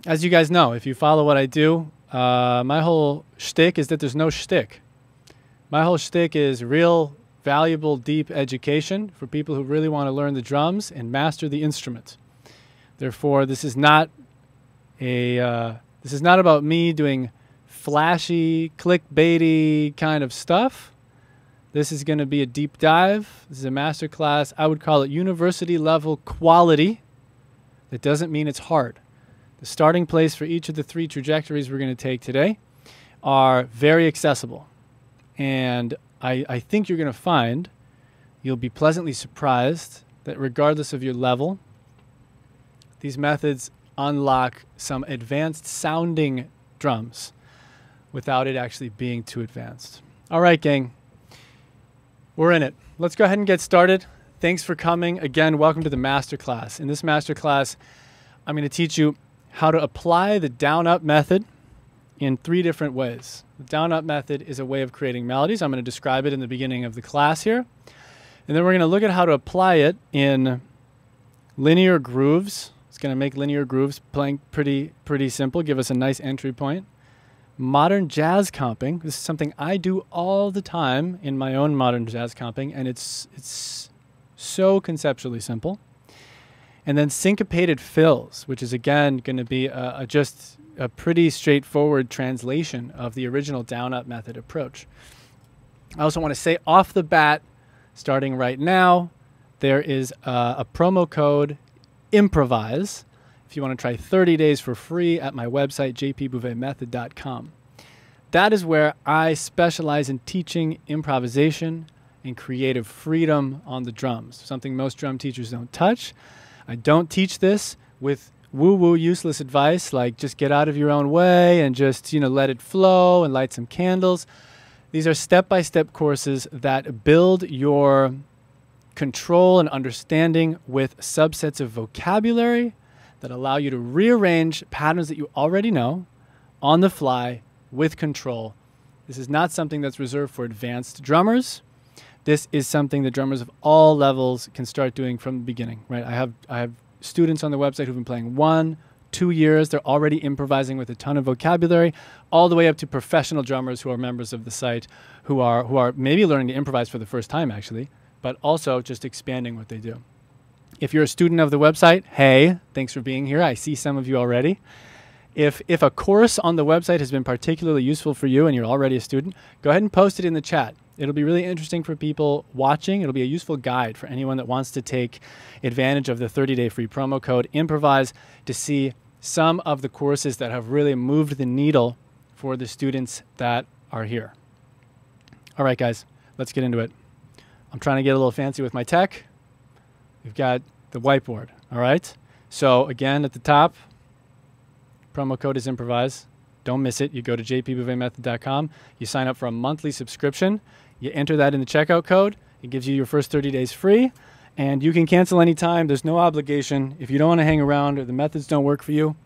as you guys know, if you follow what I do, my whole shtick is that there's no shtick. My whole shtick is real, valuable, deep education for people who really want to learn the drums and master the instrument. Therefore, this is not about me doing flashy, clickbaity kind of stuff. This is going to be a deep dive. This is a masterclass. I would call it university level quality. That doesn't mean it's hard. The starting place for each of the 3 trajectories we're going to take today are very accessible. And I think you're going to find you'll be pleasantly surprised that regardless of your level, these methods unlock some advanced sounding drums without it actually being too advanced. All right, gang. We're in it. Let's go ahead and get started. Thanks for coming. Again, welcome to the masterclass. In this masterclass, I'm going to teach you how to apply the down-up method in 3 different ways. The down-up method is a way of creating melodies. I'm going to describe it in the beginning of the class here. And then we're going to look at how to apply it in linear grooves. It's going to make linear grooves playing pretty simple, give us a nice entry point. Modern jazz comping. This is something I do all the time in my own modern jazz comping, and it's so conceptually simple. And then syncopated fills, which is again going to be just a pretty straightforward translation of the original down-up method approach. I also want to say off the bat, starting right now, there is a promo code Improvise if you want to try 30 days for free at my website, jpbouvetmethod.com. That is where I specialize in teaching improvisation and creative freedom on the drums, something most drum teachers don't touch. I don't teach this with woo-woo useless advice like just get out of your own way and just, let it flow and light some candles. These are step-by-step courses that build your control and understanding with subsets of vocabulary that allow you to rearrange patterns that you already know on the fly with control. This is not something that's reserved for advanced drummers. This is something that drummers of all levels can start doing from the beginning, right? I have students on the website who've been playing 1, 2 years. They're already improvising with a ton of vocabulary, all the way up to professional drummers who are members of the site who are maybe learning to improvise for the first time, actually, but also just expanding what they do. If you're a student of the website, hey, thanks for being here. I see some of you already. If a course on the website has been particularly useful for you and you're already a student, go ahead and post it in the chat. It'll be really interesting for people watching. It'll be a useful guide for anyone that wants to take advantage of the 30-day free promo code Improvise to see some of the courses that have really moved the needle for the students that are here. All right, guys, let's get into it. I'm trying to get a little fancy with my tech. We've got the whiteboard, all right? So again, at the top, promo code is Improvise. Don't miss it. You go to jpbouvetmethod.com. You sign up for a monthly subscription. You enter that in the checkout code. It gives you your first 30 days free. And you can cancel anytime. There's no obligation. If you don't want to hang around or the methods don't work for you,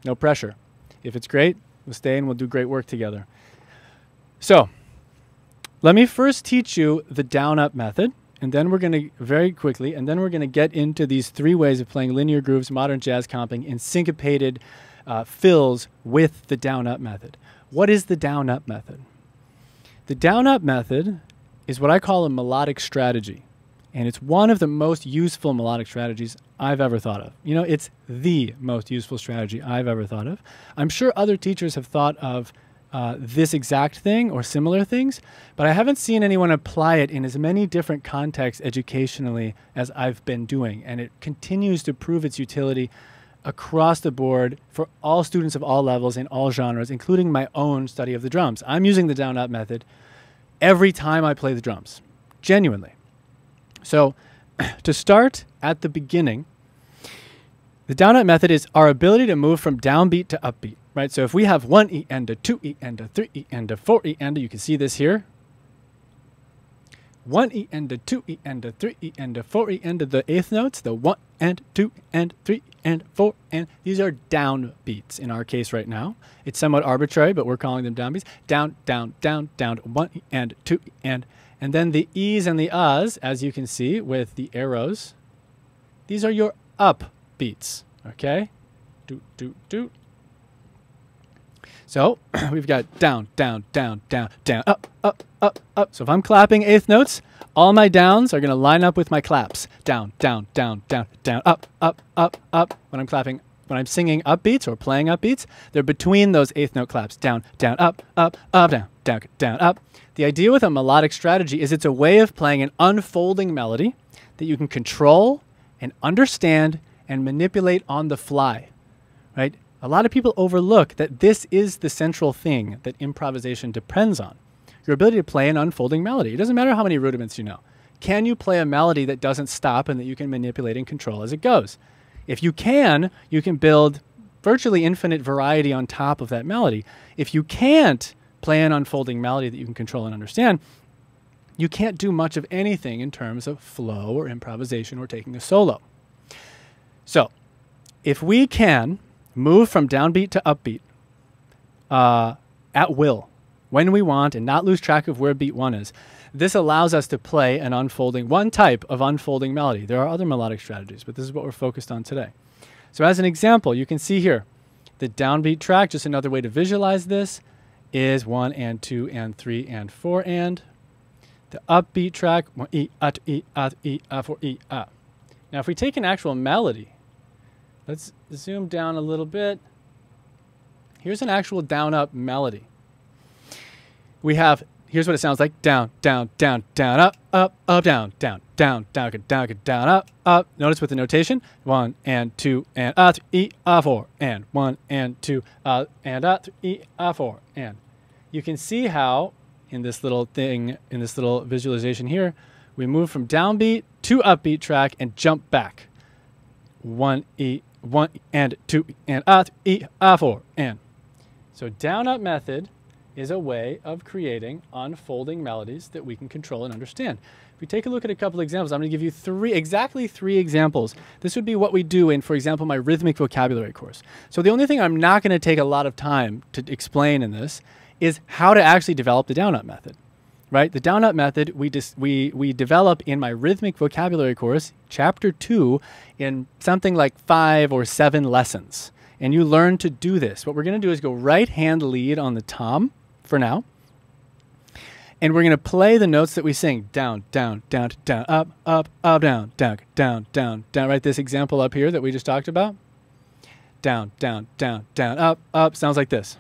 no pressure. If it's great, we'll stay and we'll do great work together. So let me first teach you the down-up method. And then we're going to, very quickly, and then we're going to get into these 3 ways of playing linear grooves, modern jazz comping, and syncopated fills with the down-up method. What is the down-up method? The down-up method is what I call a melodic strategy. And it's one of the most useful melodic strategies I've ever thought of. It's the most useful strategy I've ever thought of. I'm sure other teachers have thought of this exact thing or similar things, but I haven't seen anyone apply it in as many different contexts educationally as I've been doing. And it continues to prove its utility across the board for all students of all levels in all genres, including my own study of the drums. I'm using the down-up method every time I play the drums, genuinely. So to start at the beginning, the down-up method is our ability to move from downbeat to upbeat, right? So if we have 1 E and a 2 E and a 3 E and a 4 E and a, you can see this here. 1 E and a 2 E and a 3 E and a 4 E and the 8th notes, the 1 and 2 and 3 and 4 and these are down beats in our case right now. It's somewhat arbitrary, but we're calling them down beats. Down, down, down, down, 1 E and 2 E and then the E's and the A's, as you can see with the arrows, these are your up beats, okay? doot, doot, doot. So we've got down, down, down, down, down, up, up, up, up. So if I'm clapping eighth notes, all my downs are going to line up with my claps. Down, down, down, down, down, up, up, up, up. When I'm singing upbeats or playing upbeats, they're between those eighth note claps. Down, down, up, up, up, down, down, down, up. The idea with a melodic strategy is it's a way of playing an unfolding melody that you can control and understand and manipulate on the fly, right? A lot of people overlook that this is the central thing that improvisation depends on. Your ability to play an unfolding melody. It doesn't matter how many rudiments you know. Can you play a melody that doesn't stop and that you can manipulate and control as it goes? If you can build virtually infinite variety on top of that melody. If you can't play an unfolding melody that you can control and understand, you can't do much of anything in terms of flow or improvisation or taking a solo. So if we can move from downbeat to upbeat at will, when we want, and not lose track of where beat one is, this allows us to play an unfolding, one type of unfolding melody. There are other melodic strategies, but this is what we're focused on today. So as an example, you can see here, the downbeat track, just another way to visualize this, is 1 and 2 and 3 and 4 and. The upbeat track, 1 e, at, e, at, e, a, 4 e, a. Now if we take an actual melody, let's zoom down a little bit. Here's an actual down-up melody. We have, here's what it sounds like. Down, down, down, down, up, up, up, down, down, down, down, down, down, up, up. Notice with the notation, 1 and 2 and a, 3, e, a, 4 and 1 and 2 and a, 3, e, a, 4 and. You can see how in this little thing, in this little visualization here, we move from downbeat to upbeat track and jump back. 1 e, 1 and 2 and a, 3, e, a, 4 and. So down up method is a way of creating unfolding melodies that we can control and understand. If we take a look at a couple examples, I'm going to give you exactly three examples. This would be what we do in, for example, my rhythmic vocabulary course. So the only thing I'm not going to take a lot of time to explain in this is how to actually develop the down-up method, right? The down-up method we develop in my rhythmic vocabulary course, chapter 2, in something like 5 or 7 lessons. And you learn to do this. What we're going to do is go right-hand lead on the tom for now. And we're going to play the notes that we sing. Down, down, down, down, up, up, up, down, down, down, down, down. Right, this example up here that we just talked about. Down, down, down, down, up, up. Sounds like this.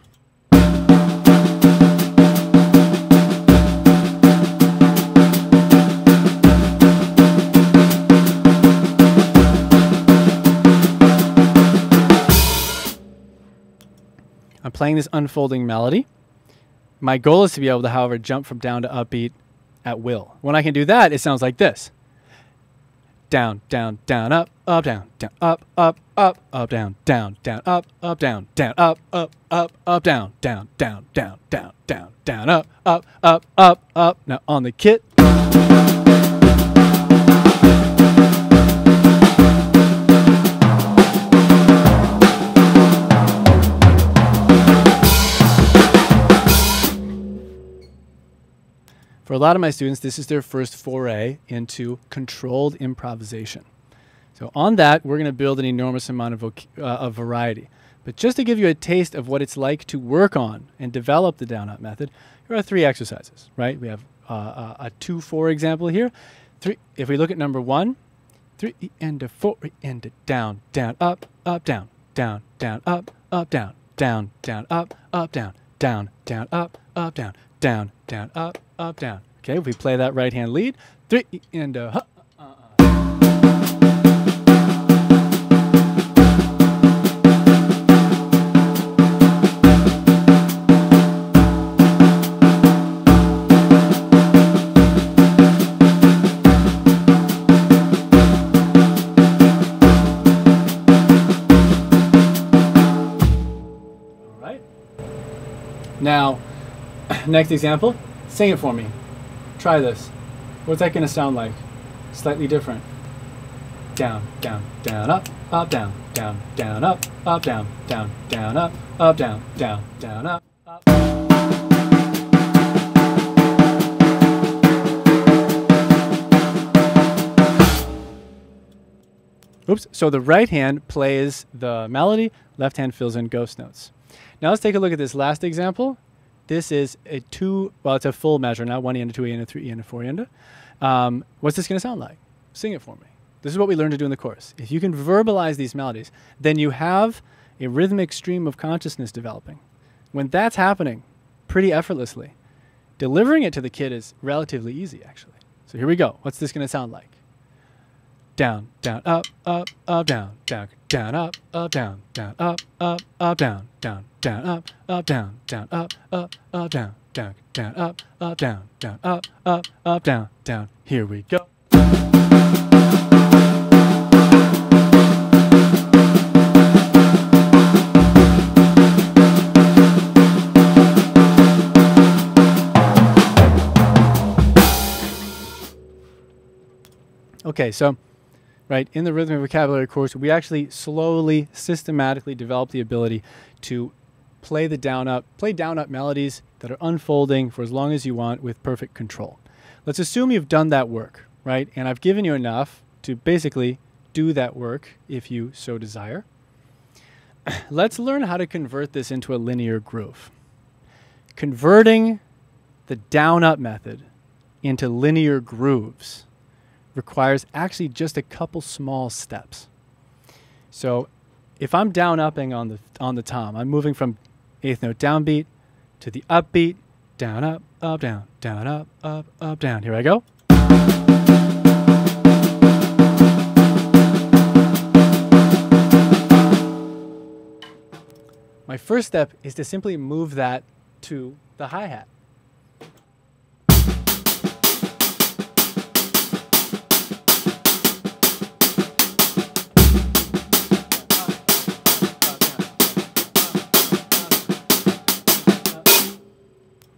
I'm playing this unfolding melody. My goal is to be able to, however, jump from down to upbeat at will. When I can do that, it sounds like this. Down, down, down, up, down, up, up, up, up, down, down, down, up, down, down, up, down, down, down, down, down, down, down, up, up. Now on the kit. For a lot of my students, this is their first foray into controlled improvisation. So on that, we're going to build an enormous amount of variety. But just to give you a taste of what it's like to work on and develop the down-up method, here are 3 exercises, right? We have a 2-4 example here. 3. If we look at number 1, 3 and a 4 and a down, down, up, down, down, down, up, down, down, down, up, down, down, down, up, down, down, down, up, down. Okay, if we play that right hand lead, 3 and a All right. Now, next example. Sing it for me. Try this. What's that going to sound like? Slightly different. Down, down, down, up, down, down, down, up, down, down, down, up, down, down, down, up, Oops. So the right hand plays the melody, left hand fills in ghost notes. Now let's take a look at this last example. This is a it's a full measure now, 1 and a 2 and a 3 and a 4 and a. What's this going to sound like? Sing it for me. This is what we learned to do in the course. If you can verbalize these melodies, then you have a rhythmic stream of consciousness developing. When that's happening pretty effortlessly, delivering it to the kid is relatively easy, actually. So here we go. What's this going to sound like? Down, down, up, down, down, down, up, down, down, up, down, down, down, up, down, down, up, down, down, down, up, down, down, up, down, down. Here we go. Okay, so right in the rhythmic vocabulary course, we actually slowly, systematically develop the ability to play down up melodies that are unfolding for as long as you want with perfect control. Let's assume you've done that work, right? And I've given you enough to basically do that work if you so desire. Let's learn how to convert this into a linear groove. Converting the down-up method into linear grooves requires actually just a couple small steps. So if I'm down-upping on the tom, I'm moving from 8th note downbeat to the upbeat, down, up, down, down, up, down. Here I go. My first step is to simply move that to the hi-hat.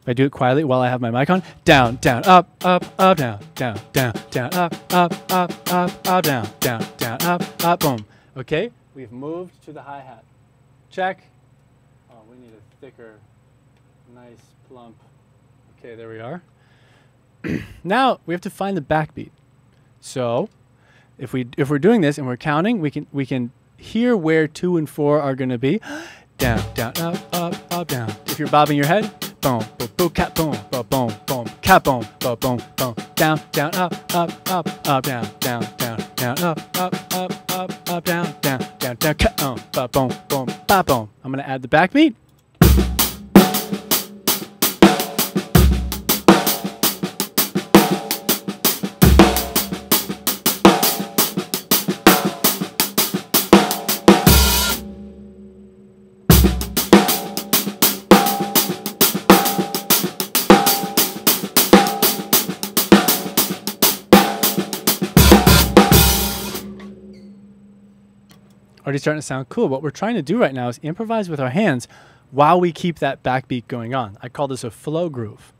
I do it quietly while I have my mic on. Down, down, up, down, down, down, down, up, down, down, down, up, boom. Okay, we've moved to the hi-hat. Check. Oh, we need a thicker, nice, plump. Okay, there we are. Now we have to find the backbeat. So if we're doing this and we're counting, we can hear where 2 and 4 are going to be. Down, down, up, down. If you're bobbing your head, boom, boom, boom, cat, boom, boom, boom, boom, cat, boom, boom, boom, boom, down, down, up, down, down, down, down, up, down, down, down, down, cat, boom, boom, boom, boom. I'm gonna add the backbeat. Already starting to sound cool. What we're trying to do right now is improvise with our hands while we keep that backbeat going on. I call this a flow groove.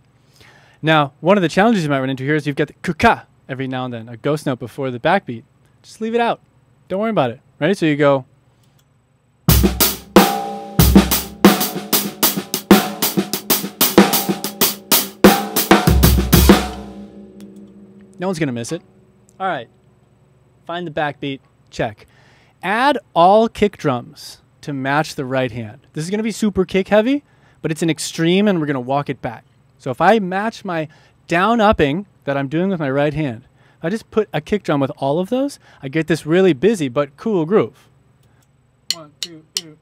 Now, one of the challenges you might run into here is you've got the kuka every now and then, a ghost note before the backbeat. Just leave it out. Don't worry about it. Ready? So you go. No one's going to miss it. All right. Find the backbeat. Check. Add all kick drums to match the right hand. This is going to be super kick heavy, but it's an extreme and we're going to walk it back. So if I match my down upping that I'm doing with my right hand, I just put a kick drum with all of those, I get this really busy but cool groove. 1, 2, 3,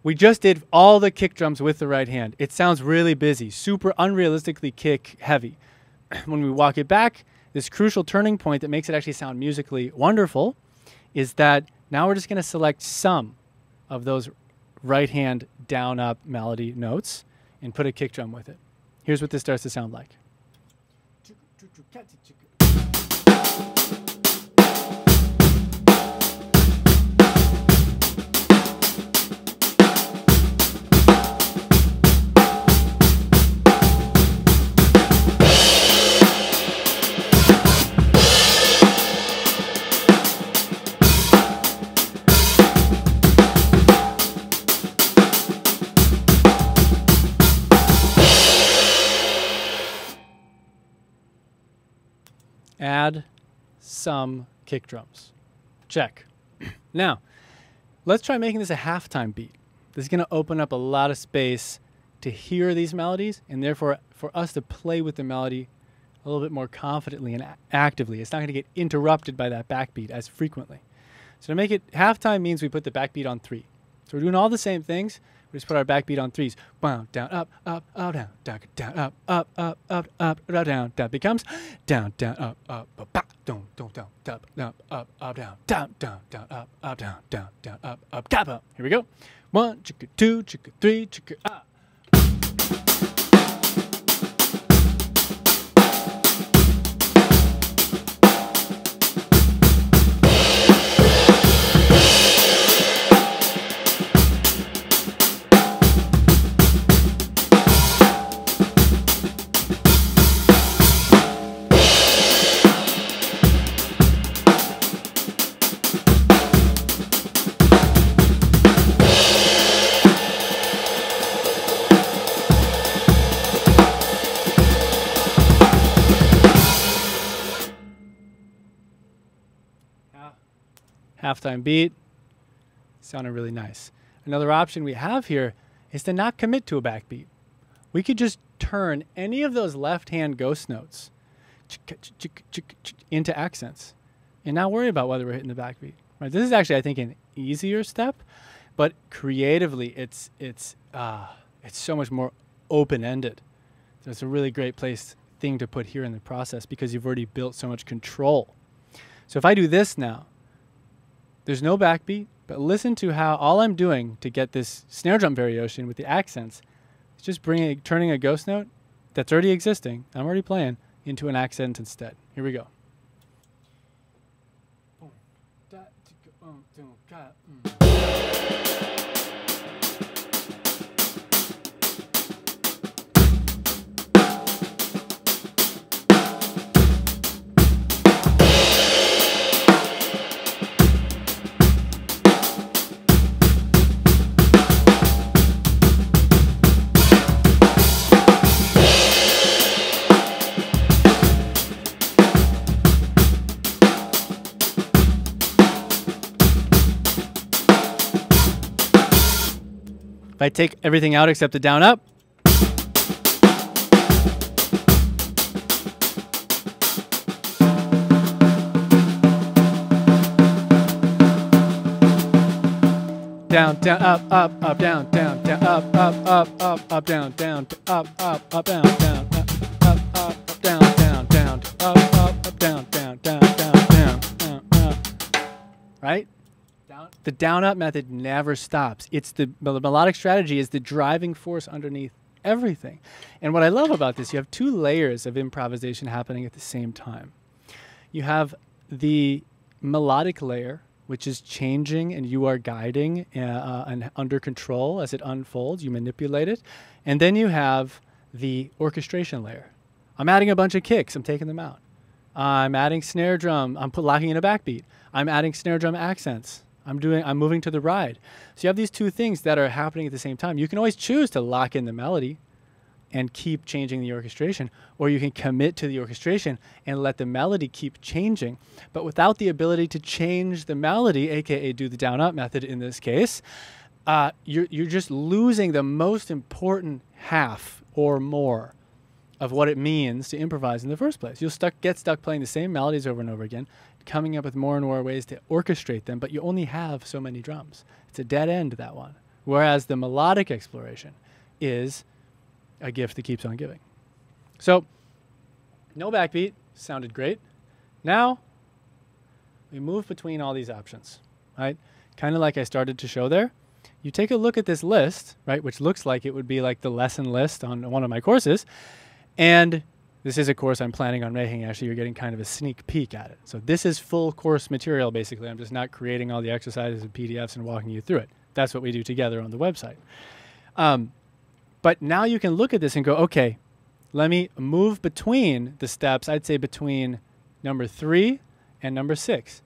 We just did all the kick drums with the right hand. It sounds really busy, super unrealistically kick heavy. When we walk it back, this crucial turning point that makes it actually sound musically wonderful is that now we're just going to select some of those right hand down up melody notes and put a kick drum with it. Here's what this starts to sound like. add some kick drums. Check. Now, let's try making this a halftime beat. This is going to open up a lot of space to hear these melodies, and therefore for us to play with the melody a little bit more confidently and actively. It's not going to get interrupted by that backbeat as frequently. So to make it halftime means we put the backbeat on 3. So we're doing all the same things. We just put our backbeat on 3s. Down, up, up, up, down, down, down, up, up, up, up, up, down. That becomes down, down, up, up, down, down, down, up, down, up, up, down, down, down, down, up, up, down, down, down, up, up, gap up. Here we go. 1, chicka, 2, chicka, 3, chicka, up. Halftime beat. Sounded really nice. Another option we have here is to not commit to a backbeat. We could just turn any of those left-hand ghost notes into accents and not worry about whether we're hitting the backbeat. Right? This is actually, I think, an easier step, but creatively, it's so much more open-ended. So it's a really great thing to put here in the process because you've already built so much control. So if I do this now, there's no backbeat, but listen to how all I'm doing to get this snare drum variation with the accents is just turning a ghost note that's already existing, I'm already playing, into an accent instead. Here we go. If I take everything out except the down up, down, down, up, down, down, down, up, down, down, up, down, down, up, down, down, down, up, down, down, down, right? The down-up method never stops. It's the melodic strategy is the driving force underneath everything. And what I love about this, you have 2 layers of improvisation happening at the same time. You have the melodic layer, which is changing and you are guiding and under control as it unfolds. You manipulate it. And then you have the orchestration layer. I'm adding a bunch of kicks. I'm taking them out. I'm adding snare drum. I'm locking in a backbeat. I'm adding snare drum accents. I'm moving to the ride. So you have these 2 things that are happening at the same time. You can always choose to lock in the melody and keep changing the orchestration, or you can commit to the orchestration and let the melody keep changing. But without the ability to change the melody, aka do the down-up method in this case, you're just losing the most important half or more of what it means to improvise in the first place. You'll get stuck playing the same melodies over and over again, coming up with more and more ways to orchestrate them, but you only have so many drums. It's a dead end, that one. Whereas the melodic exploration is a gift that keeps on giving. So, no backbeat, sounded great. Now, we move between all these options, right? Kind of like I started to show there. You take a look at this list, right, which looks like it would be like the lesson list on one of my courses, and this is a course I'm planning on making. Actually, you're getting kind of a sneak peek at it. So this is full course material, basically. I'm just not creating all the exercises and PDFs and walking you through it. That's what we do together on the website. But now you can look at this and go, okay, let me move between the steps. I'd say between number 3 and number 6.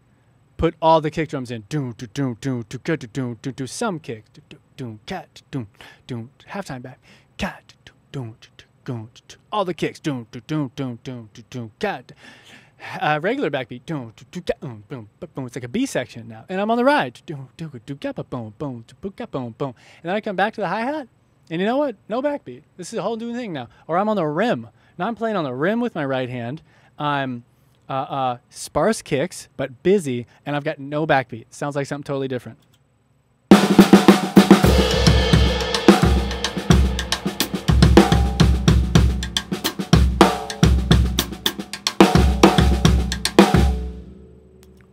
Put all the kick drums in. Doom, doom, doom, doom, doom, doom, doom, some kick. Doom, doom, cat, doom, doom, halftime back. Cat, doom, doom, doom, all the kicks. Doom, doom, doom, doom, doom, cat. regular backbeat. It's like a B section now. And I'm on the ride. And then I come back to the hi-hat. And you know what? No backbeat. This is a whole new thing now. Or I'm on the rim. Now I'm playing on the rim with my right hand. I'm sparse kicks, but busy. And I've got no backbeat. Sounds like something totally different.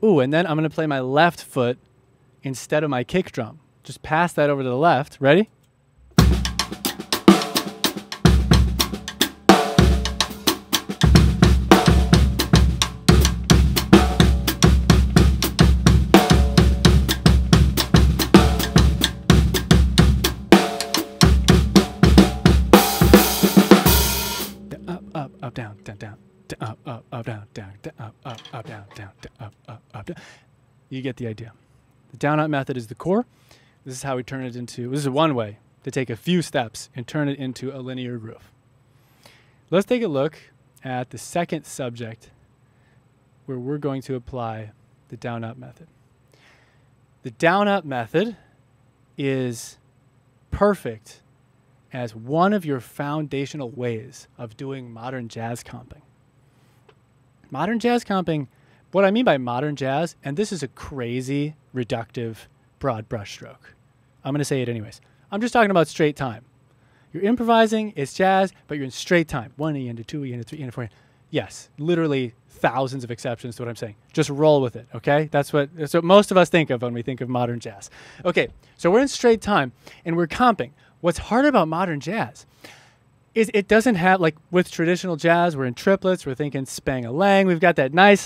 Ooh, and then I'm going to play my left foot instead of my kick drum. Just pass that over to the left. Ready? Up, down, down, down. Up, down, down, up, down, down, up, down. You get the idea. The down-up method is the core. This is how we turn it into, this is one way to take a few steps and turn it into a linear groove. Let's take a look at the second subject where we're going to apply the down-up method. The down-up method is perfect as one of your foundational ways of doing modern jazz comping. Modern jazz comping, what I mean by modern jazz, and this is a crazy, reductive, broad brushstroke. I'm going to say it anyways. I'm just talking about straight time. You're improvising, it's jazz, but you're in straight time. 1 E into 2 E into 3 E into 4 E. Yes, literally thousands of exceptions to what I'm saying. Just roll with it, okay? That's what most of us think of when we think of modern jazz. Okay, so we're in straight time, and we're comping. What's hard about modern jazz is it doesn't have, like with traditional jazz, we're in triplets, we're thinking spang-a-lang, we've got that nice.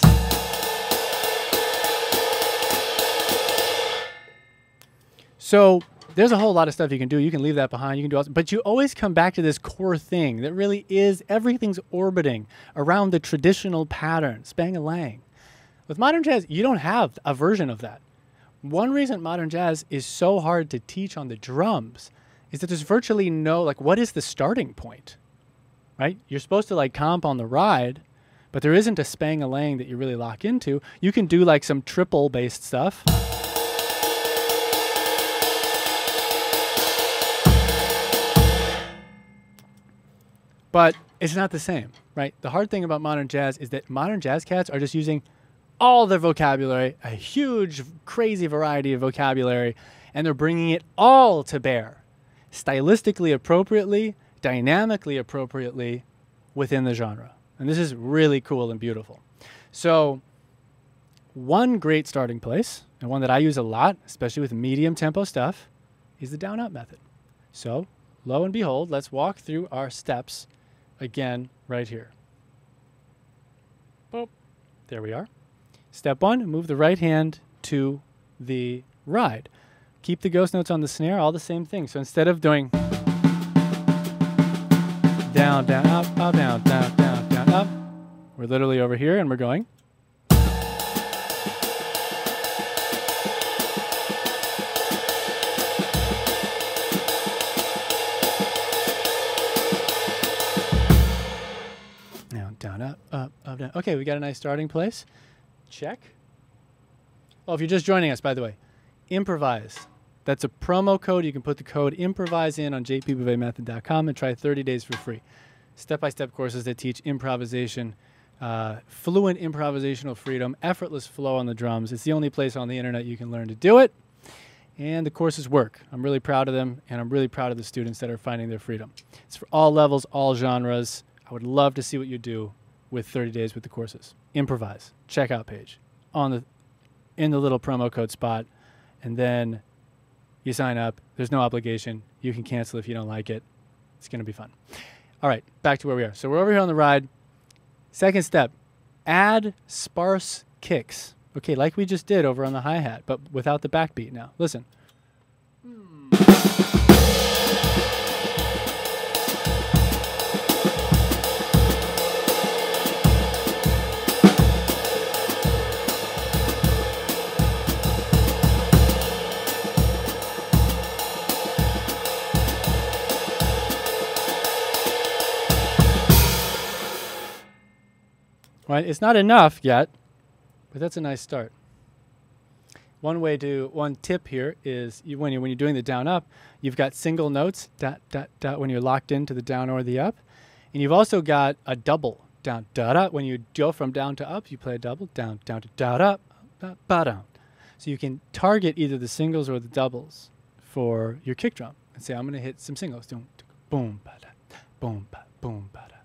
So there's a whole lot of stuff you can do. You can leave that behind, you can do all, but you always come back to this core thing that really is, everything's orbiting around the traditional pattern, spang-a-lang. With modern jazz, you don't have a version of that. One reason modern jazz is so hard to teach on the drums is that there's virtually no, like, what is the starting point, right? You're supposed to, like, comp on the ride, but there isn't a spang-a-lang that you really lock into. You can do, like, some triple-based stuff. But it's not the same, right? The hard thing about modern jazz is that modern jazz cats are just using all their vocabulary, a huge, crazy variety of vocabulary, and they're bringing it all to bear, stylistically appropriately, dynamically appropriately within the genre. And this is really cool and beautiful. So one great starting place, and one that I use a lot, especially with medium tempo stuff, is the down-up method. So lo and behold, let's walk through our steps again right here. Boop. There we are. Step 1, move the right hand to the ride. Keep the ghost notes on the snare, all the same thing. So instead of doing down, down, up, down, down, down, down, up, we're literally over here and we're going. Down, down, up, down. Okay, we got a nice starting place. Check. Oh, if you're just joining us, by the way, Improvise. That's a promo code. You can put the code Improvise in on jpbouvetmethod.com and try 30 days for free. Step-by-step courses that teach improvisation, fluent improvisational freedom, effortless flow on the drums. It's the only place on the internet you can learn to do it. And the courses work. I'm really proud of them, and I'm really proud of the students that are finding their freedom. It's for all levels, all genres. I would love to see what you do with 30 days with the courses. Improvise. Checkout page in the little promo code spot. And then you sign up. There's no obligation. You can cancel if you don't like it. It's going to be fun. All right, back to where we are. So we're over here on the ride. Second step, add sparse kicks. Okay, like we just did over on the hi-hat, but without the backbeat now. Listen. Right? It's not enough yet, but that's a nice start. One tip here is when you're doing the down up, you've got single notes, dot, dot, dot, when you're locked into the down or the up. And you've also got a double, down, dot, up. When you go from down to up, you play a double, down, down to dot, up, dot, ba, down. So you can target either the singles or the doubles for your kick drum and say, I'm going to hit some singles, boom, boom, ba, da, boom, ba, boom, ba, da.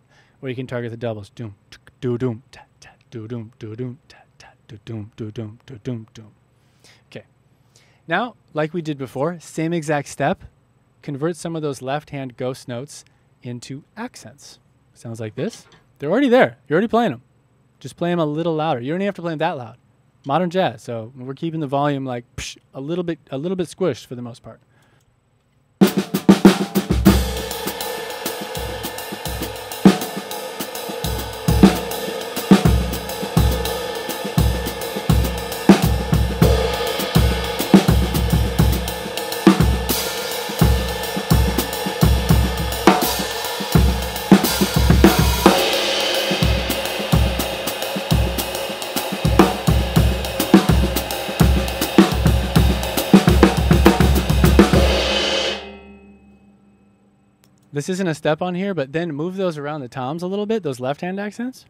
Or you can target the doubles, doom, do, doom, ta, ta, do, doom, ta, ta, do, doom, doom, doom. Okay. Now, like we did before, same exact step, convert some of those left-hand ghost notes into accents. Sounds like this. They're already there. You're already playing them. Just play them a little louder. You don't even have to play them that loud. Modern jazz, so we're keeping the volume like a little bit squished for the most part. This isn't a step on here, but then move those around the toms a little bit, those left-hand accents.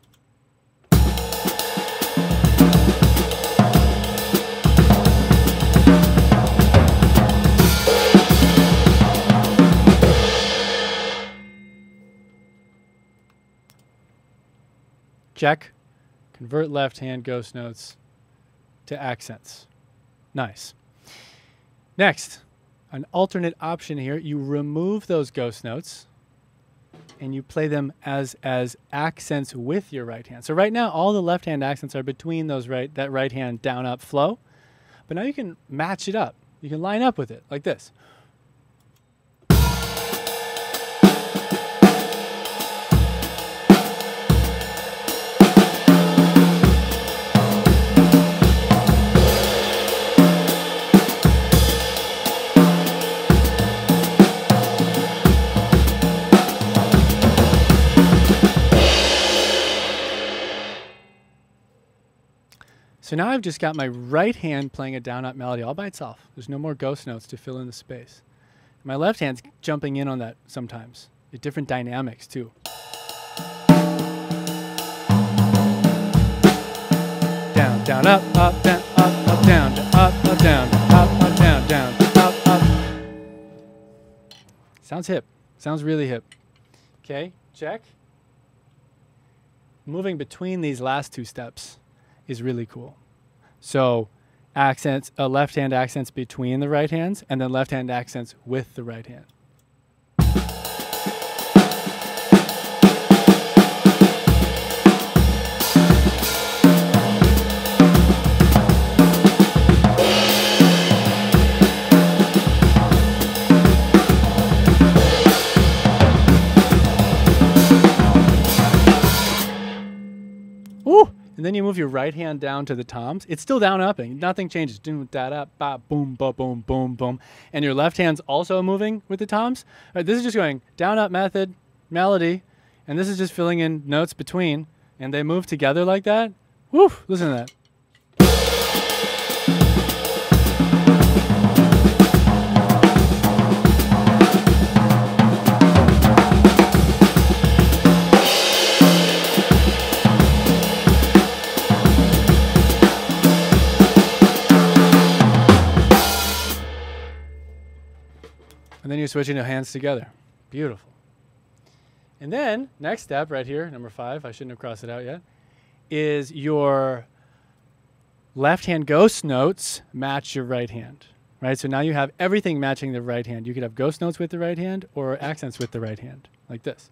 Check. Convert left-hand ghost notes to accents. Nice. Next. An alternate option here, you remove those ghost notes and you play them as accents with your right hand. So right now, all the left hand accents are between that right hand down up flow, but now you can match it up. You can line up with it like this. So now I've just got my right hand playing a down-up melody all by itself. There's no more ghost notes to fill in the space. My left hand's jumping in on that sometimes. Different dynamics too. Down, down, up, down, up, down, up, down, up, down, down, up. Sounds hip. Sounds really hip. Okay, check. Moving between these last two steps is really cool. So accents, left hand accents between the right hands, and then left hand accents with the right hand. Ooh! And then you move your right hand down to the toms. It's still down upping. Nothing changes. Doom, da, da, ba, boom, ba, boom, boom, boom. And your left hand's also moving with the toms. All right, this is just going down, up method, melody. And this is just filling in notes between. And they move together like that. Woo! Listen to that. And then you're switching your hands together. Beautiful. And then, next step right here, number 5, I shouldn't have crossed it out yet, is your left hand ghost notes match your right hand. Right? So now you have everything matching the right hand. You could have ghost notes with the right hand or accents with the right hand, like this.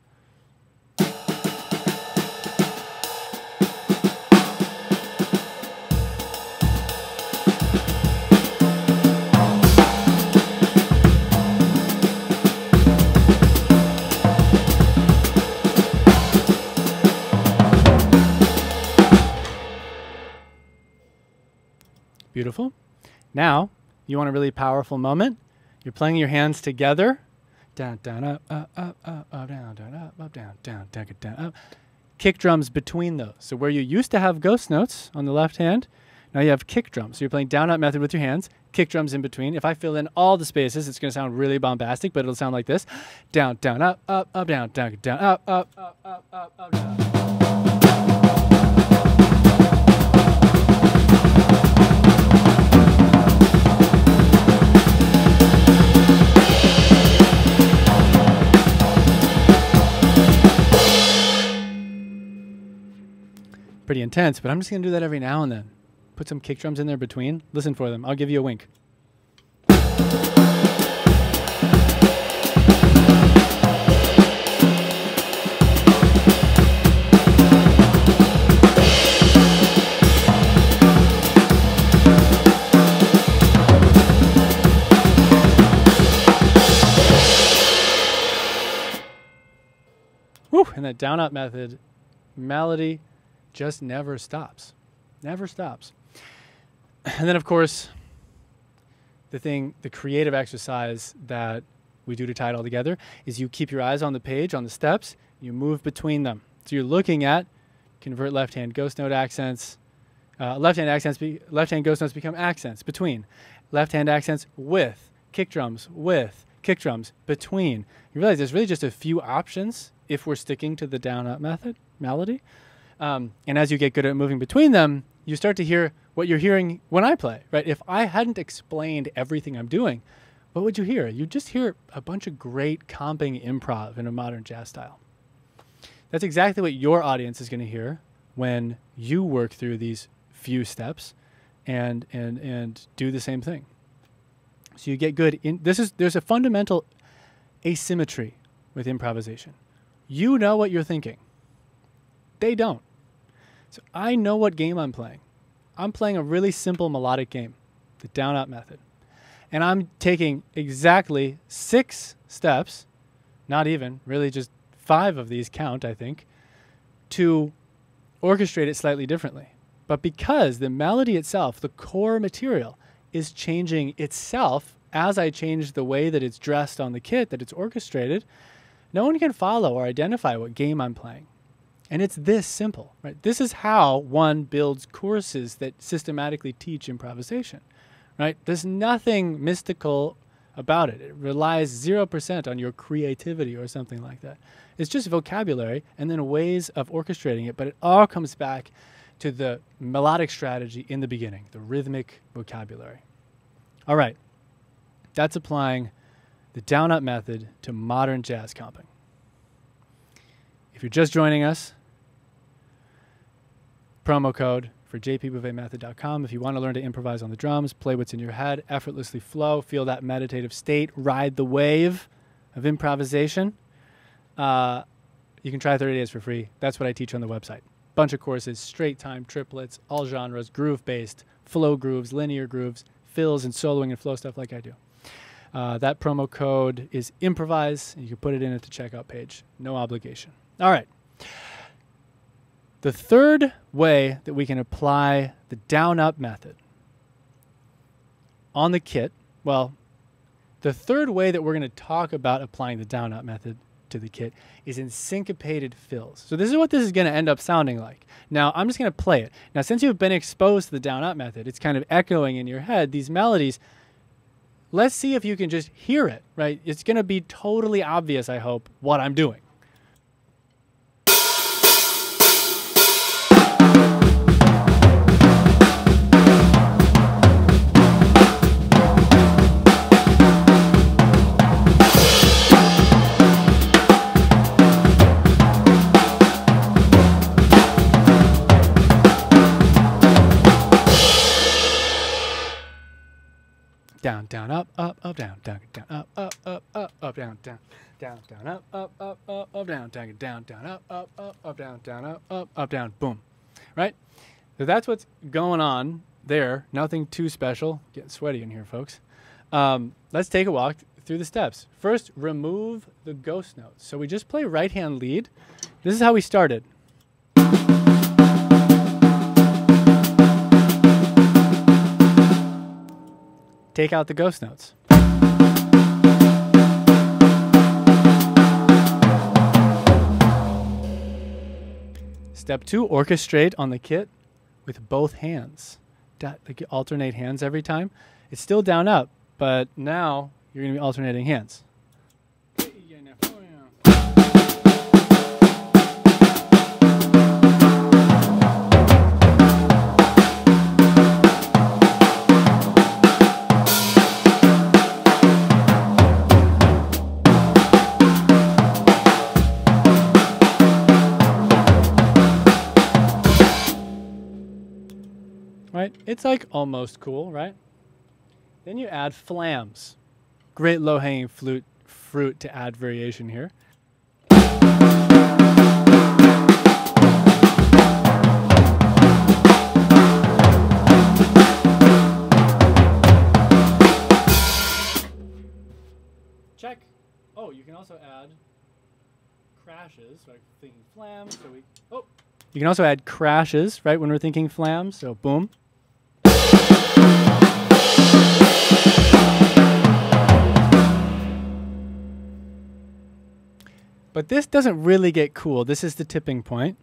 Beautiful. Now, you want a really powerful moment. You're playing your hands together. Down, down, up, down, down, up, down, down, down, down, up. kick drums between those. So where you used to have ghost notes on the left hand, now you have kick drums. So you're playing down, up method with your hands, kick drums in between. If I fill in all the spaces, it's going to sound really bombastic, but it'll sound like this. Down, down, up, down, down, down, up, down. Pretty intense, but I'm just going to do that every now and then. Put some kick drums in there between. Listen for them. I'll give you a wink. Woo! And that down-up method, melody just never stops. Never stops. And then, of course, the creative exercise that we do to tie it all together is you keep your eyes on the page, on the steps, you move between them. So you're looking at convert left-hand ghost note accents, left-hand ghost notes become accents between, left-hand accents with kick drums, between. You realize there's really just a few options if we're sticking to the down-up method, melody. And as you get good at moving between them, you start to hear what you're hearing when I play, right? If I hadn't explained everything I'm doing, what would you hear? You'd just hear a bunch of great comping improv in a modern jazz style. That's exactly what your audience is going to hear when you work through these few steps and do the same thing. So you get good in there's a fundamental asymmetry with improvisation. You know what you're thinking. They don't. So I know what game I'm playing. I'm playing a really simple melodic game, the down-up method. And I'm taking exactly 6 steps, not even, really just 5 of these count, I think, to orchestrate it slightly differently. But because the melody itself, the core material, is changing itself as I change the way that it's dressed on the kit, that it's orchestrated, no one can follow or identify what game I'm playing. And it's this simple, right? This is how one builds courses that systematically teach improvisation, right? There's nothing mystical about it. It relies 0% on your creativity or something like that. It's just vocabulary and then ways of orchestrating it, but it all comes back to the melodic strategy in the beginning, the rhythmic vocabulary. All right, that's applying the down-up method to modern jazz comping. If you're just joining us, promo code for jpbouvetmethod.com. If you want to learn to improvise on the drums, play what's in your head, effortlessly flow, feel that meditative state, ride the wave of improvisation, you can try 30 days for free. That's what I teach on the website. Bunch of courses, straight time, triplets, all genres, groove-based, flow grooves, linear grooves, fills and soloing and flow stuff like I do. That promo code is improvise, and you can put it in at the checkout page. No obligation. All right. The third way that we can apply the down-up method on the kit, well, the third way that we're going to talk about applying the down-up method to the kit is in syncopated fills. So this is what this is going to end up sounding like. Now, I'm just going to play it. Now, since you've been exposed to the down-up method, it's kind of echoing in your head, these melodies. Let's see if you can just hear it, right? It's going to be totally obvious, I hope, what I'm doing. Down, down, up, down, down, down, up, down, down, down, down, up, down, down, down, down, up, down, down, up, down, boom. Right? So that's what's going on there. Nothing too special. Getting sweaty in here, folks. Let's take a walk through the steps. First, remove the ghost notes. So we just play right-hand lead. This is how we started. Take out the ghost notes. Step 2, orchestrate on the kit with both hands. Like you alternate hands every time. It's still down up, but now you're going to be alternating hands. Right? It's like almost cool, right? Then you add flams. Great low-hanging fruit to add variation here. Check. Oh, you can also add crashes. So I'm thinking flams. So you can also add crashes, right, when we're thinking flams. So boom. But this doesn't really get cool. This is the tipping point.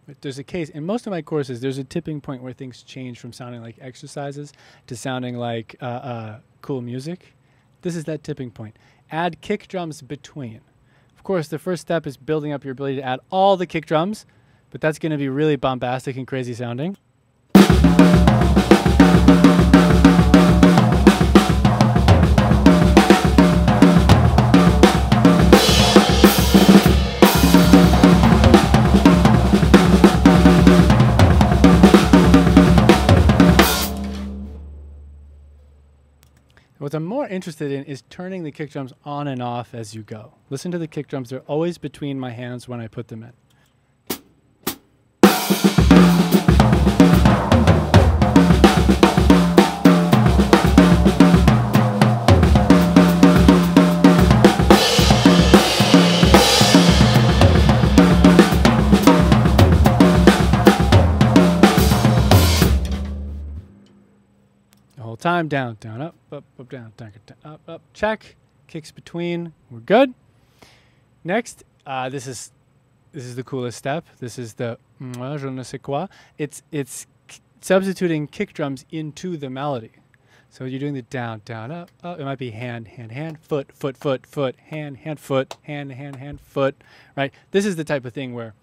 But there's a case, in most of my courses, there's a tipping point where things change from sounding like exercises to sounding like cool music. This is that tipping point. Add kick drums between. Of course, the first step is building up your ability to add all the kick drums, but that's going to be really bombastic and crazy sounding. What I'm more interested in is turning the kick drums on and off as you go. Listen to the kick drums. They're always between my hands when I put them in. Time down, down, up, down, down, up, up. Check. Kicks between. We're good. Next, this is the coolest step. This is the je ne sais quoi. It's substituting kick drums into the melody. So you're doing the down, down, up, up. It might be hand, hand, hand, foot, foot, foot, foot, hand, hand, foot, hand, hand, hand, foot. Right. This is the type of thing where,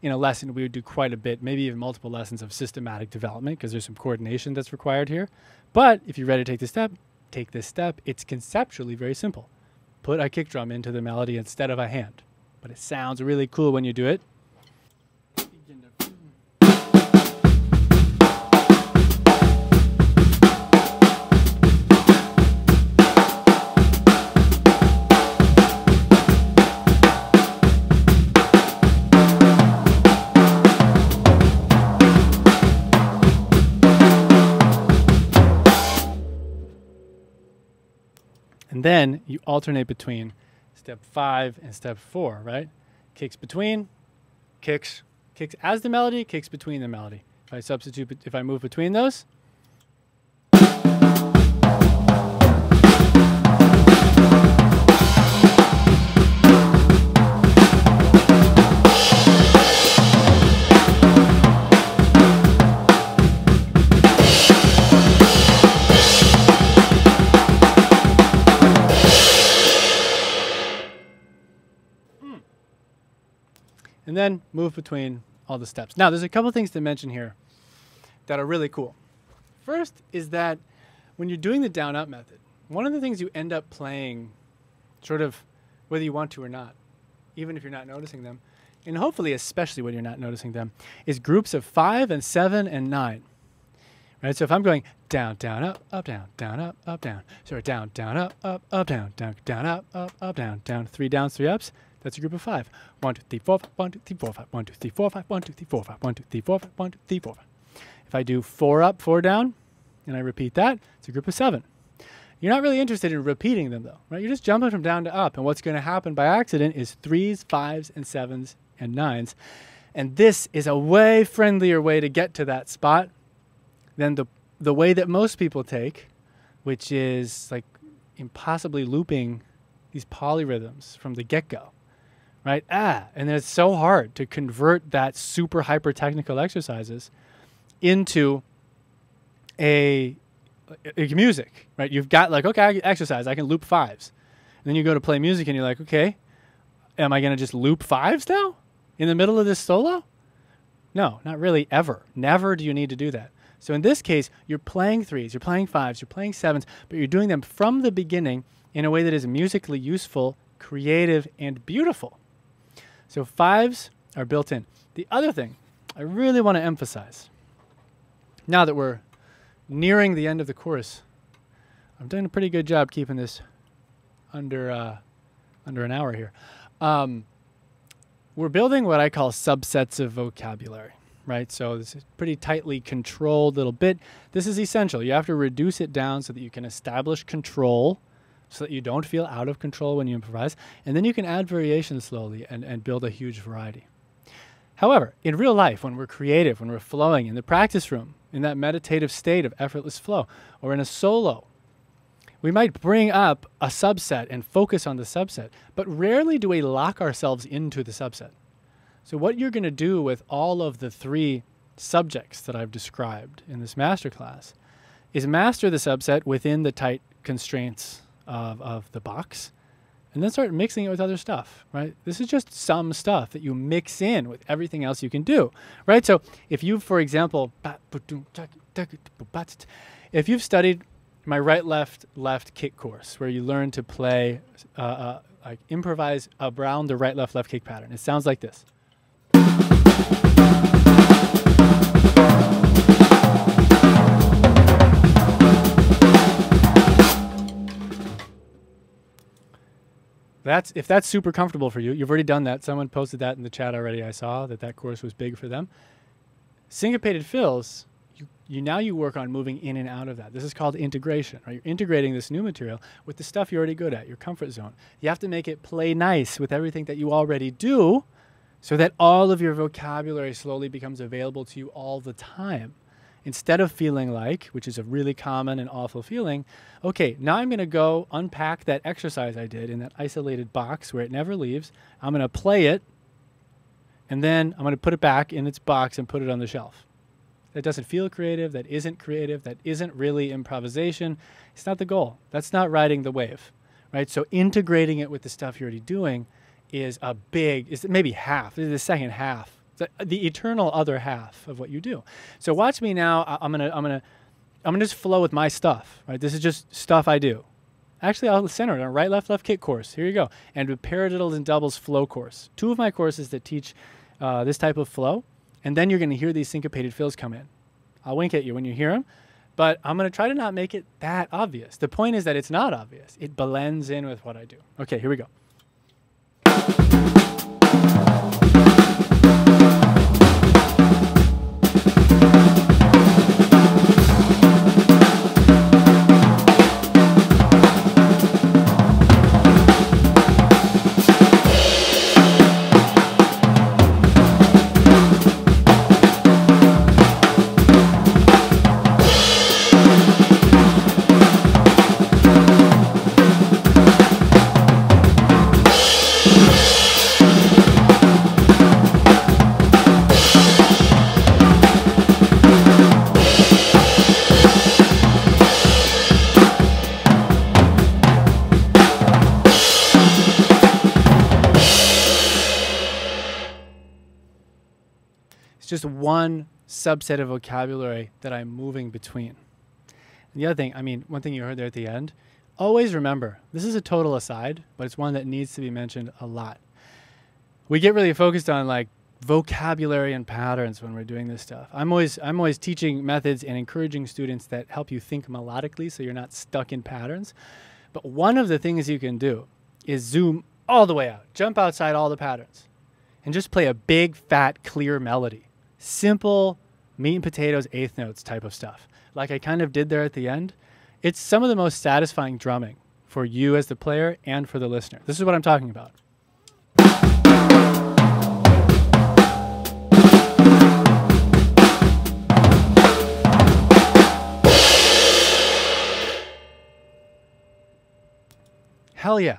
in a lesson, we would do quite a bit, maybe even multiple lessons of systematic development, because there's some coordination that's required here. But if you're ready to take this step. It's conceptually very simple. Put a kick drum into the melody instead of a hand. But it sounds really cool when you do it. And then you alternate between step 5 and step 4, right? Kicks between, kicks as the melody, kicks between the melody. If I move between those. And then move between all the steps. Now, there's a couple things to mention here that are really cool. First is that when you're doing the down-up method, one of the things you end up playing, sort of whether you want to or not, even if you're not noticing them, and hopefully especially when you're not noticing them, is groups of 5 and 7 and 9. Right? So if I'm going down, down, up, down, up, down. So down, down, up, down, down, down, up, down, down. 3 downs, 3 ups. That's a group of 5. 1, 2, 3, 4, 5, 1, 2, 3, 4, 5, 1, 2, 3, 4, 5, 1, 2, 3, 4, 5, 1, 2, 3, 4, 5, 1, 2, 3, 4, 5. If I do 4 up, 4 down, and I repeat that, it's a group of 7. You're not really interested in repeating them though, right? You're just jumping from down to up, and what's going to happen by accident is 3s, 5s, and 7s, and 9s. And this is a way friendlier way to get to that spot than the way that most people take, which is like impossibly looping these polyrhythms from the get-go. right? And then it's so hard to convert that super hyper technical exercises into a music, right? You've got like, okay, I can exercise, I can loop fives. And then you go to play music and you're like, okay, am I going to just loop fives now in the middle of this solo? No, not really, ever. Never do you need to do that. So in this case, you're playing threes, you're playing fives, you're playing sevens, but you're doing them from the beginning in a way that is musically useful, creative, and beautiful. So fives are built in. The other thing I really want to emphasize, now that we're nearing the end of the course, I'm doing a pretty good job keeping this under an hour here. We're building what I call subsets of vocabulary, right? So this is pretty tightly controlled little bit. This is essential. You have to reduce it down so that you can establish control, so that you don't feel out of control when you improvise. And then you can add variation slowly and build a huge variety. However, in real life, when we're creative, when we're flowing in the practice room, in that meditative state of effortless flow, or in a solo, we might bring up a subset and focus on the subset, but rarely do we lock ourselves into the subset. So what you're going to do with all of the three subjects that I've described in this masterclass is master the subset within the tight constraints of the box, and then start mixing it with other stuff, right? This is just some stuff that you mix in with everything else you can do, right? So if you, for example, if you've studied my right, left kick course, where you learn to play, like improvise around the right, left kick pattern, it sounds like this. If that's super comfortable for you, you've already done that. Someone posted that in the chat already. I saw that course was big for them. Syncopated Fills, now you work on moving in and out of that. This is called integration, right? You're integrating this new material with the stuff you're already good at, your comfort zone. You have to make it play nice with everything that you already do so that all of your vocabulary slowly becomes available to you all the time. Instead of feeling like, which is a really common and awful feeling, okay, now I'm going to go unpack that exercise I did in that isolated box where it never leaves. I'm going to play it, and then I'm going to put it back in its box and put it on the shelf. That doesn't feel creative, that isn't really improvisation. It's not the goal. That's not riding the wave, right? So integrating it with the stuff you're already doing is maybe half, this is the second half, the eternal other half of what you do. So watch me now. I'm gonna just flow with my stuff, right? This is just stuff I do. Actually, I'll center it on right, left kick course. Here you go. And a paradiddles and doubles flow course. Two of my courses that teach this type of flow. And then you're going to hear these syncopated fills come in. I'll wink at you when you hear them, but I'm going to try to not make it that obvious. The point is that it's not obvious. It blends in with what I do. Okay, here we go. Just one subset of vocabulary that I'm moving between. And the other thing, one thing you heard there at the end, always remember, this is a total aside, but it's one that needs to be mentioned a lot. We get really focused on like vocabulary and patterns when we're doing this stuff. I'm always teaching methods and encouraging students that help you think melodically so you're not stuck in patterns. But one of the things you can do is zoom all the way out, jump outside all the patterns, and just play a big, fat, clear melody. Simple meat and potatoes, eighth notes type of stuff. Like I kind of did there at the end. It's some of the most satisfying drumming for you as the player and for the listener. This is what I'm talking about. Hell yeah.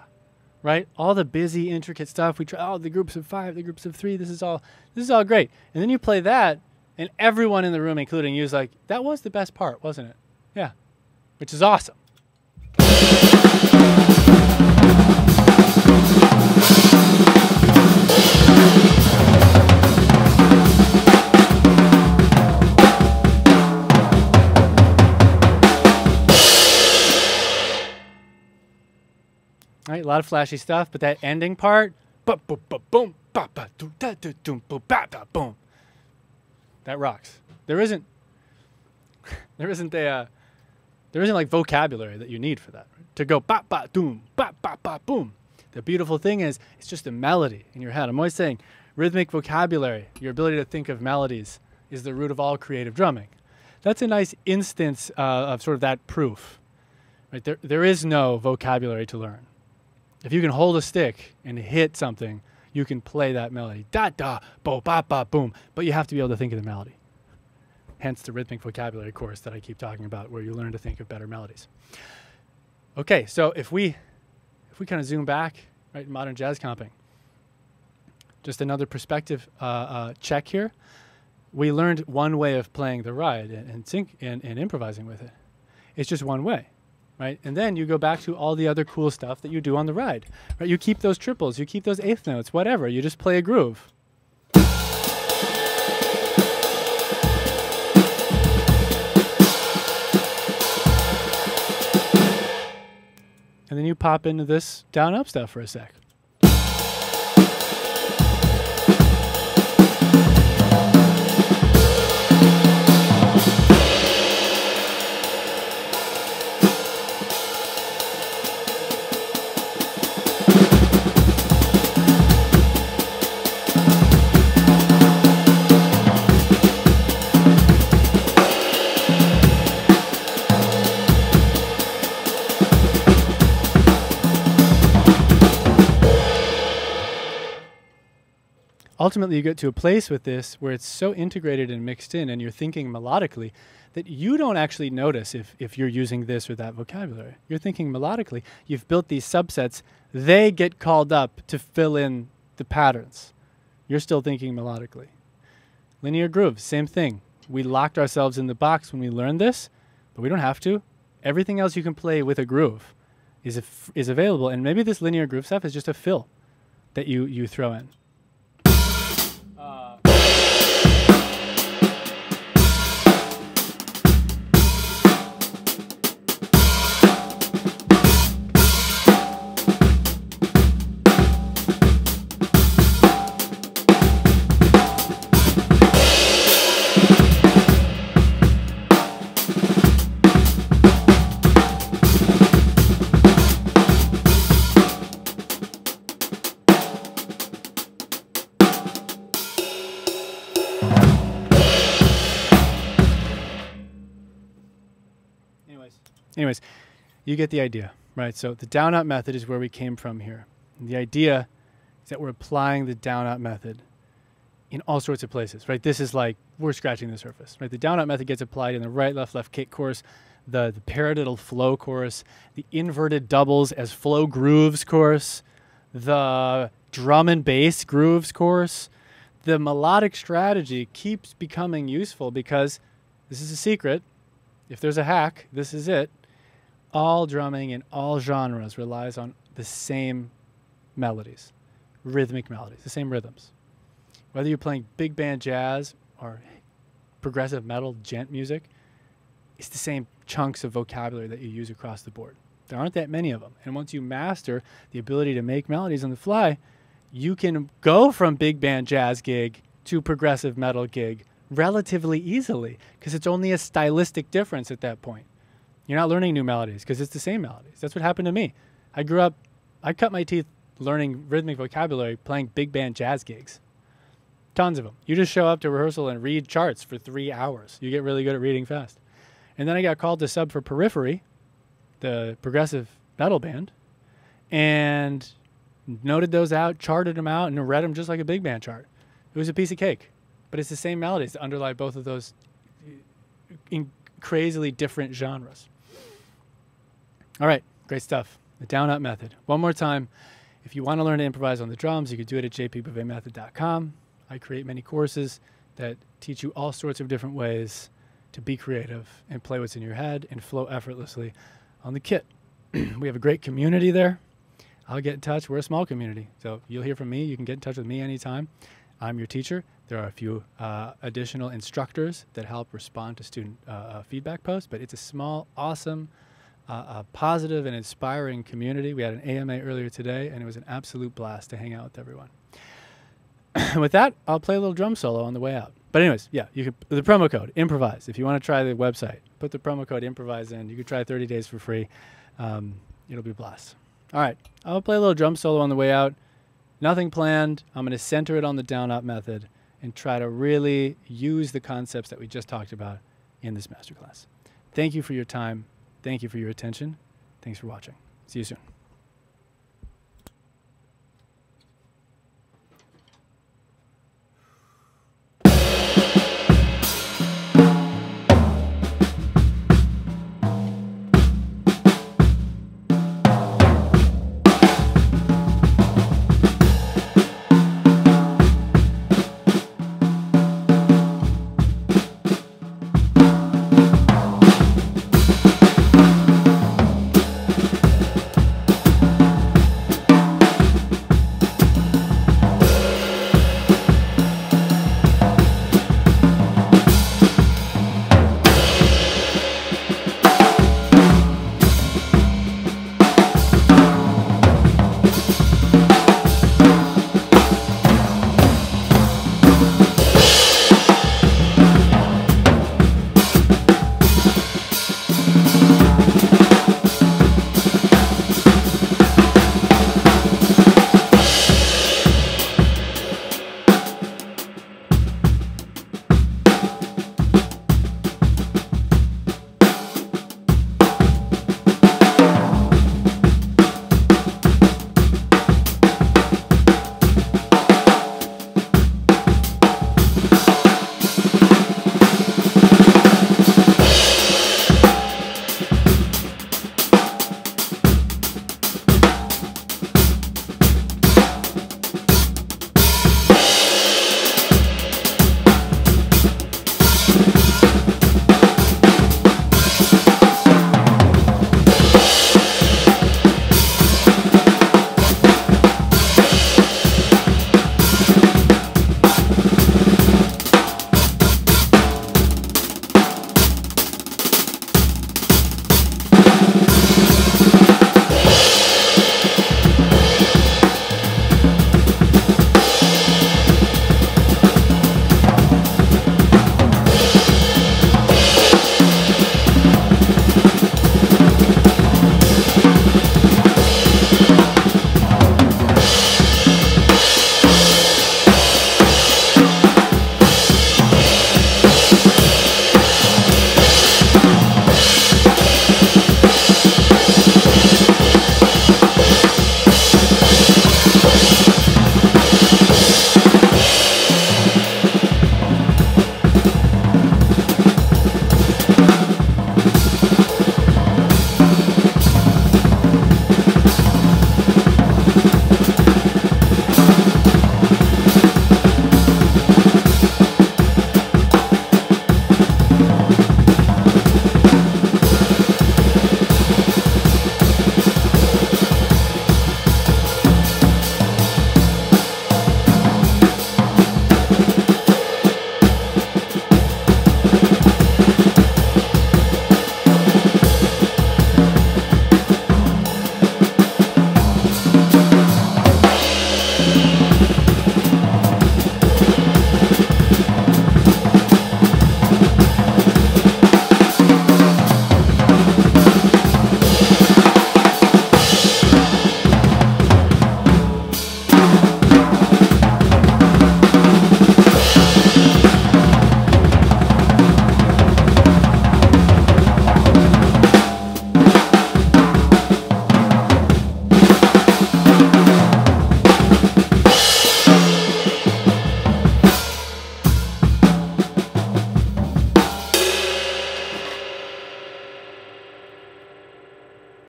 right? All the busy, intricate stuff. We try, oh, the groups of 5, the groups of 3. This is all great. And then you play that, and everyone in the room, including you, is like, that was the best part, wasn't it? Yeah, which is awesome. Right, a lot of flashy stuff, but that ending part, boom, that rocks. There isn't like vocabulary that you need for that, right? To go ba ba doom, ba ba ba boom. The beautiful thing is it's just a melody in your head. I'm always saying rhythmic vocabulary, your ability to think of melodies, is the root of all creative drumming. That's a nice instance of sort of that proof. Right? There is no vocabulary to learn. If you can hold a stick and hit something, you can play that melody. Da da bo ba ba boom. But you have to be able to think of the melody. Hence the rhythmic vocabulary course that I keep talking about, where you learn to think of better melodies. Okay, so if we kind of zoom back, right, in modern jazz comping, just another perspective check here. We learned one way of playing the ride and improvising with it. It's just one way. Right? And then you go back to all the other cool stuff that you do on the ride. Right? You keep those triples, you keep those eighth notes, whatever. You just play a groove. And then you pop into this down-up stuff for a sec. Ultimately, you get to a place with this where it's so integrated and mixed in and you're thinking melodically that you don't actually notice if you're using this or that vocabulary. You're thinking melodically. You've built these subsets. They get called up to fill in the patterns. You're still thinking melodically. Linear grooves, same thing. We locked ourselves in the box when we learned this, but we don't have to. Everything else you can play with a groove is available. And maybe this linear groove stuff is just a fill that you throw in. Anyways, you get the idea, right? So the down-up method is where we came from here. And the idea is that we're applying the down-up method in all sorts of places, right? This is like, we're scratching the surface, right? The down-up method gets applied in the right, left, left kick chorus, the paradiddle flow chorus, the inverted doubles as flow grooves chorus, the drum and bass grooves chorus. The melodic strategy keeps becoming useful because this is a secret. If there's a hack, this is it. All drumming in all genres relies on the same melodies, rhythmic melodies, the same rhythms. Whether you're playing big band jazz or progressive metal, gent music, it's the same chunks of vocabulary that you use across the board. There aren't that many of them. And once you master the ability to make melodies on the fly, you can go from big band jazz gig to progressive metal gig relatively easily because it's only a stylistic difference at that point. You're not learning new melodies because it's the same melodies. That's what happened to me. I cut my teeth learning rhythmic vocabulary playing big band jazz gigs. Tons of them. You just show up to rehearsal and read charts for 3 hours. You get really good at reading fast. And then I got called to sub for Periphery, the progressive metal band, and noted those out, charted them out, and read them just like a big band chart. It was a piece of cake. But it's the same melodies that underlie both of those in crazily different genres. All right, great stuff. The down-up method. One more time. If you want to learn to improvise on the drums, you can do it at jpbouvetmethod.com. I create many courses that teach you all sorts of different ways to be creative and play what's in your head and flow effortlessly on the kit. We have a great community there. I'll get in touch. We're a small community, so you'll hear from me. You can get in touch with me anytime. I'm your teacher. There are a few additional instructors that help respond to student feedback posts, but it's a small, awesome, positive and inspiring community. We had an AMA earlier today, and it was an absolute blast to hang out with everyone. With that, I'll play a little drum solo on the way out. But anyways, yeah, you can, the promo code, Improvise. If you want to try the website, put the promo code Improvise in. You can try 30 days for free. It'll be a blast. All right, I'll play a little drum solo on the way out. Nothing planned. I'm going to center it on the down-up method and try to really use the concepts that we just talked about in this masterclass. Thank you for your time. Thank you for your attention. Thanks for watching. See you soon.